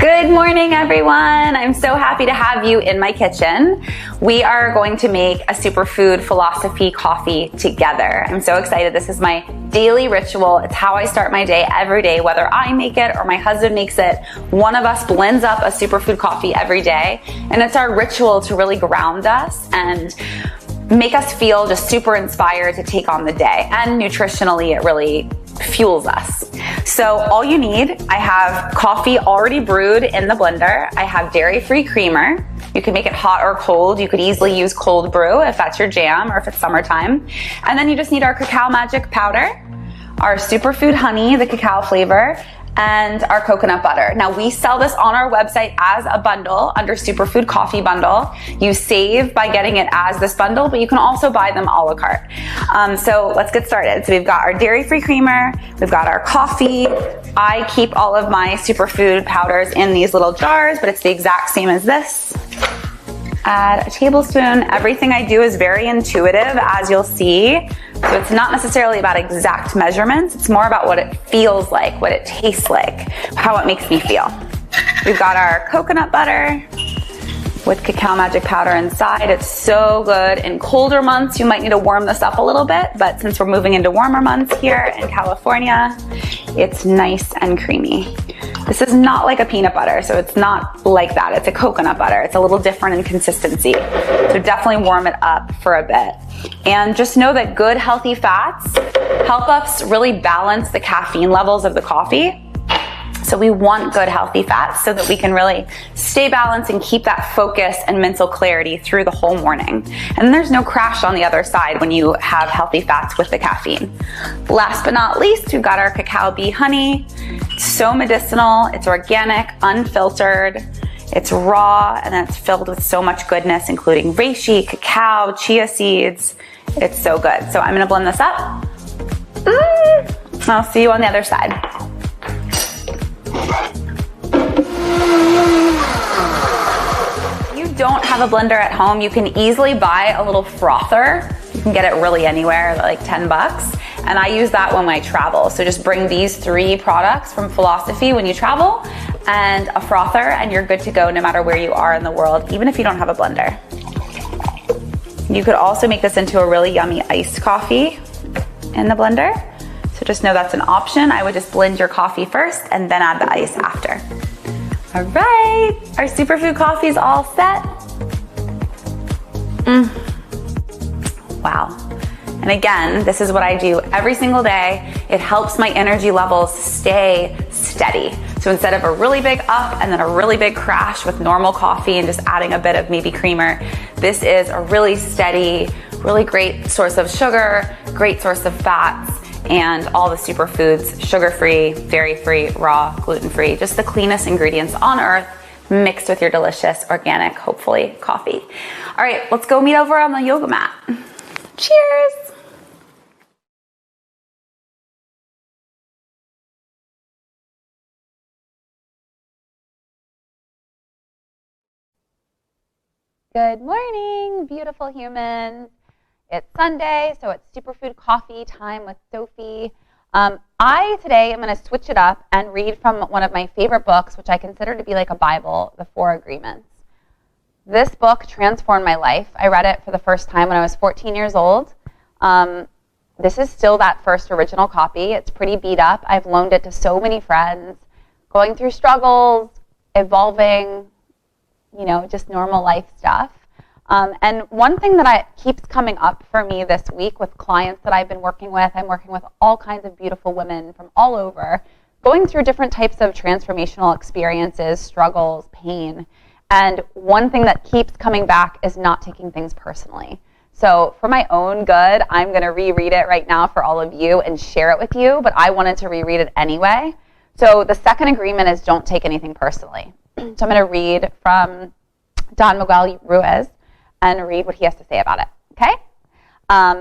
Good morning, everyone. I'm so happy to have you in my kitchen. We are going to make a superfood philosophy coffee together. I'm so excited. This is my daily ritual. It's how I start my day every day, whether I make it or my husband makes it. One of us blends up a superfood coffee every day, and it's our ritual to really ground us and make us feel just super inspired to take on the day. And nutritionally, it really fuels us. So all you need, I have coffee already brewed in the blender. I have dairy-free creamer. You can make it hot or cold. You could easily use cold brew if that's your jam or if it's summertime. And then you just need our cacao magic powder, our superfood honey, the cacao flavor, and our coconut butter. Now we sell this on our website as a bundle under Superfood Coffee Bundle. You save by getting it as this bundle, but you can also buy them a la carte. So let's get started. So we've got our dairy-free creamer, we've got our coffee. I keep all of my superfood powders in these little jars, but it's the exact same as this. Add a tablespoon. Everything I do is very intuitive, as you'll see. So it's not necessarily about exact measurements. It's more about what it feels like, what it tastes like, how it makes me feel. We've got our coconut butter with cacao magic powder inside. It's so good. In colder months, you might need to warm this up a little bit, but since we're moving into warmer months here in California, it's nice and creamy. This is not like a peanut butter, so it's not like that. It's a coconut butter. It's a little different in consistency. So definitely warm it up for a bit. And just know that good, healthy fats help us really balance the caffeine levels of the coffee. So we want good, healthy fats so that we can really stay balanced and keep that focus and mental clarity through the whole morning. And there's no crash on the other side when you have healthy fats with the caffeine. Last but not least, we've got our cacao bee honey. It's so medicinal, it's organic, unfiltered, it's raw, and it's filled with so much goodness, including reishi, cacao, chia seeds. It's so good. So I'm gonna blend this up. I'll see you on the other side. If you don't have a blender at home, you can easily buy a little frother. You can get it really anywhere, like 10 bucks. And I use that when I travel. So just bring these 3 products from Philosophy when you travel and a frother, and you're good to go no matter where you are in the world, even if you don't have a blender. You could also make this into a really yummy iced coffee in the blender. So just know that's an option. I would just blend your coffee first and then add the ice after. All right, our superfood coffee is all set. Wow. And again, this is what I do every single day. It helps my energy levels stay steady. So instead of a really big up and then a really big crash with normal coffee and just adding a bit of maybe creamer, this is a really steady, really great source of sugar, great source of fats, and all the superfoods, sugar-free, dairy-free, raw, gluten-free, just the cleanest ingredients on earth mixed with your delicious, organic, hopefully, coffee. All right, let's go meet over on the yoga mat. Cheers. Good morning, beautiful humans. It's Sunday, so it's superfood coffee time with Sophie. I today am going to switch it up and read from one of my favorite books, which I consider to be like a Bible, The 4 Agreements. This book transformed my life. I read it for the first time when I was 14 years old. This is still that first original copy. It's pretty beat up. I've loaned it to so many friends, going through struggles, evolving, just normal life stuff. And one thing that keeps coming up for me this week with clients that I've been working with, I'm working with all kinds of beautiful women from all over, going through different types of transformational experiences, struggles, pain. And one thing that keeps coming back is not taking things personally. So for my own good, I'm going to reread it right now for all of you and share it with you, but I wanted to reread it anyway. So the second agreement is don't take anything personally. So I'm going to read from Don Miguel Ruiz and read what he has to say about it, okay?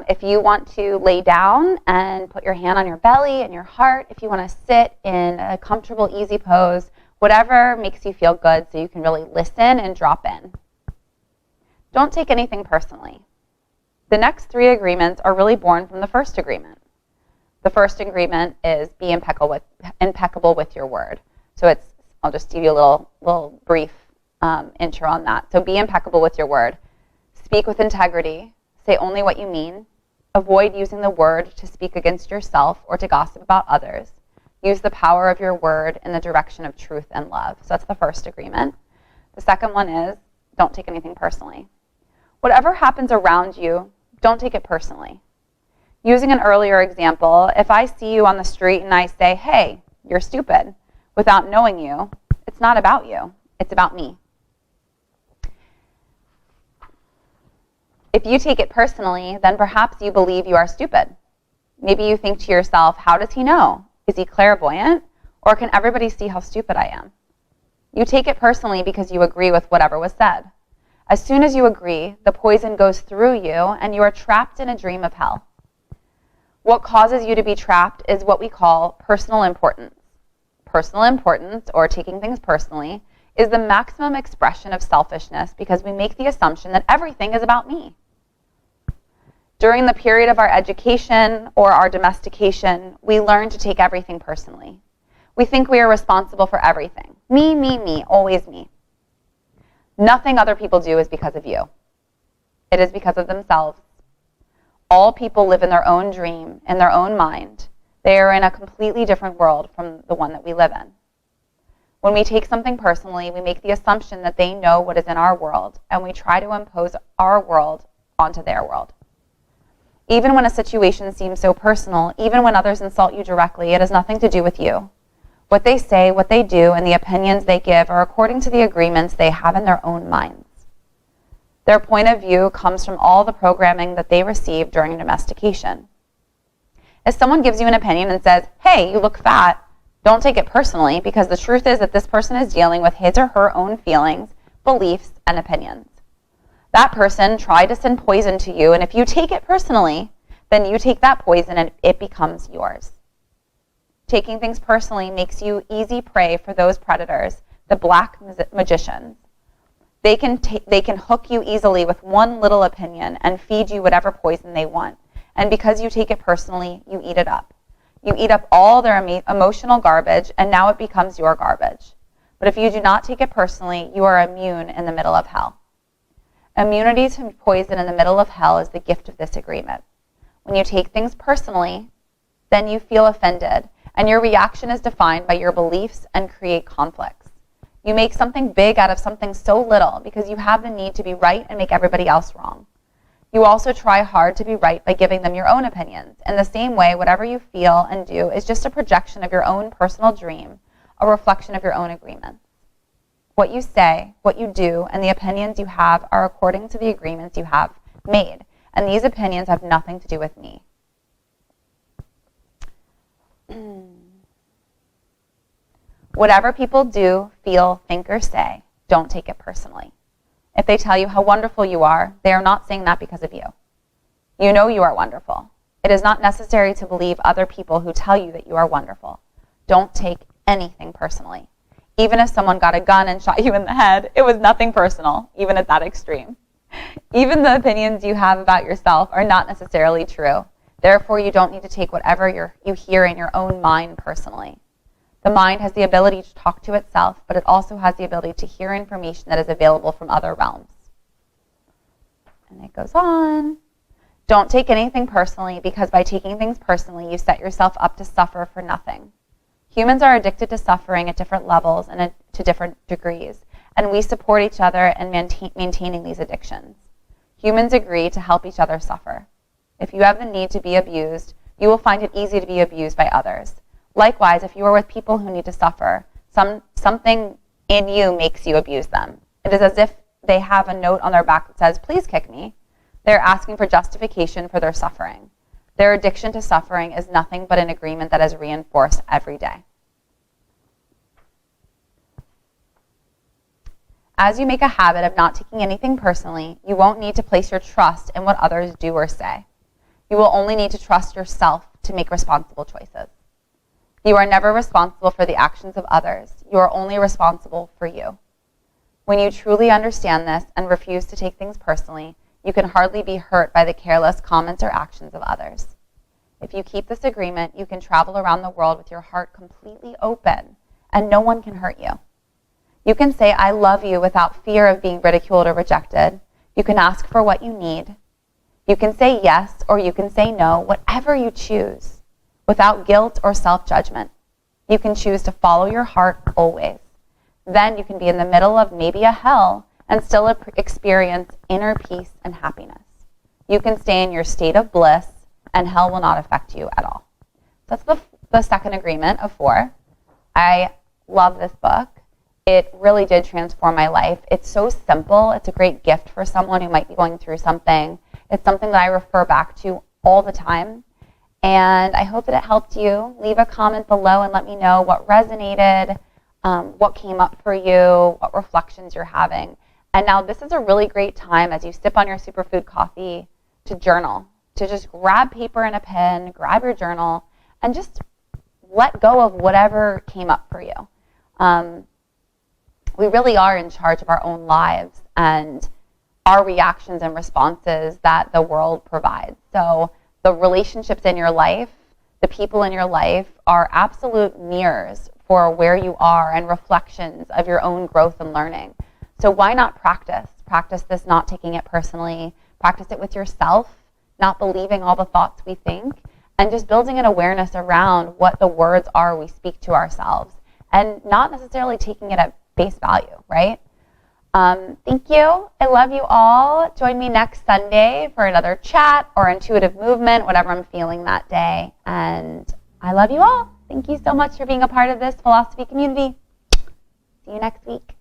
If you want to lay down and put your hand on your belly and your heart, if you want to sit in a comfortable, easy pose, whatever makes you feel good so you can really listen and drop in. Don't take anything personally. The next 3 agreements are really born from the first agreement. The first agreement is be impeccable with your word. So I'll just give you a little brief intro on that. So be impeccable with your word. Speak with integrity. Say only what you mean. Avoid using the word to speak against yourself or to gossip about others. Use the power of your word in the direction of truth and love. So that's the first agreement. The second one is, don't take anything personally. Whatever happens around you, don't take it personally. Using an earlier example, if I see you on the street and I say, hey, you're stupid, without knowing you, it's not about you. It's about me. If you take it personally, then perhaps you believe you are stupid. Maybe you think to yourself, how does he know? Is he clairvoyant? Or can everybody see how stupid I am? You take it personally because you agree with whatever was said. As soon as you agree, the poison goes through you and you are trapped in a dream of hell. What causes you to be trapped is what we call personal importance. Personal importance, or taking things personally, is the maximum expression of selfishness because we make the assumption that everything is about me. During the period of our education or our domestication, we learn to take everything personally. We think we are responsible for everything. Me, always me. Nothing other people do is because of you. It is because of themselves. All people live in their own dream, in their own mind. They are in a completely different world from the one that we live in. When we take something personally, we make the assumption that they know what is in our world, and we try to impose our world onto their world. Even when a situation seems so personal, even when others insult you directly, it has nothing to do with you. What they say, what they do, and the opinions they give are according to the agreements they have in their own minds. Their point of view comes from all the programming that they received during domestication. If someone gives you an opinion and says, hey, you look fat, don't take it personally, because the truth is that this person is dealing with his or her own feelings, beliefs, and opinions. That person tried to send poison to you, and if you take it personally, then you take that poison and it becomes yours. Taking things personally makes you easy prey for those predators, the black magicians. They can hook you easily with one little opinion and feed you whatever poison they want. And because you take it personally, you eat it up. You eat up all their emotional garbage, and now it becomes your garbage. But if you do not take it personally, you are immune in the middle of hell. Immunity to poison in the middle of hell is the gift of this agreement. When you take things personally, then you feel offended, and your reaction is defined by your beliefs and create conflicts. You make something big out of something so little because you have the need to be right and make everybody else wrong. You also try hard to be right by giving them your own opinions. In the same way, whatever you feel and do is just a projection of your own personal dream, a reflection of your own agreements. What you say, what you do, and the opinions you have are according to the agreements you have made, and these opinions have nothing to do with me. Whatever people do, feel, think, or say, don't take it personally. If they tell you how wonderful you are, they are not saying that because of you. You know you are wonderful. It is not necessary to believe other people who tell you that you are wonderful. Don't take anything personally. Even if someone got a gun and shot you in the head, it was nothing personal, even at that extreme. Even the opinions you have about yourself are not necessarily true. Therefore, you don't need to take whatever you hear in your own mind personally. The mind has the ability to talk to itself, but it also has the ability to hear information that is available from other realms. And it goes on. Don't take anything personally, because by taking things personally, you set yourself up to suffer for nothing. Humans are addicted to suffering at different levels and to different degrees, and we support each other in maintaining these addictions. Humans agree to help each other suffer. If you have the need to be abused, you will find it easy to be abused by others. Likewise, if you are with people who need to suffer, something in you makes you abuse them. It is as if they have a note on their back that says, please kick me. They're asking for justification for their suffering. Their addiction to suffering is nothing but an agreement that is reinforced every day. As you make a habit of not taking anything personally, you won't need to place your trust in what others do or say. You will only need to trust yourself to make responsible choices. You are never responsible for the actions of others. You are only responsible for you. When you truly understand this and refuse to take things personally, you can hardly be hurt by the careless comments or actions of others. If you keep this agreement, you can travel around the world with your heart completely open and no one can hurt you. You can say, I love you without fear of being ridiculed or rejected. You can ask for what you need. You can say yes or you can say no, whatever you choose, without guilt or self-judgment. You can choose to follow your heart always. Then you can be in the middle of maybe a hell and still experience inner peace and happiness. You can stay in your state of bliss and hell will not affect you at all. That's the second agreement of 4. I love this book. It really did transform my life. It's so simple. It's a great gift for someone who might be going through something. It's something that I refer back to all the time. And I hope that it helped you. Leave a comment below and let me know what resonated, what came up for you, what reflections you're having. And now this is a really great time as you sip on your superfood coffee to journal, to just grab paper and a pen, grab your journal, and just let go of whatever came up for you. We really are in charge of our own lives and our reactions and responses that the world provides. So the relationships in your life, the people in your life are absolute mirrors for where you are and reflections of your own growth and learning. So why not practice? Practice this not taking it personally. Practice it with yourself, not believing all the thoughts we think, and just building an awareness around what the words are we speak to ourselves and not necessarily taking it at face value, right? Thank you. I love you all. Join me next Sunday for another chat or intuitive movement, whatever I'm feeling that day. And I love you all. Thank you so much for being a part of this philosophy community. See you next week.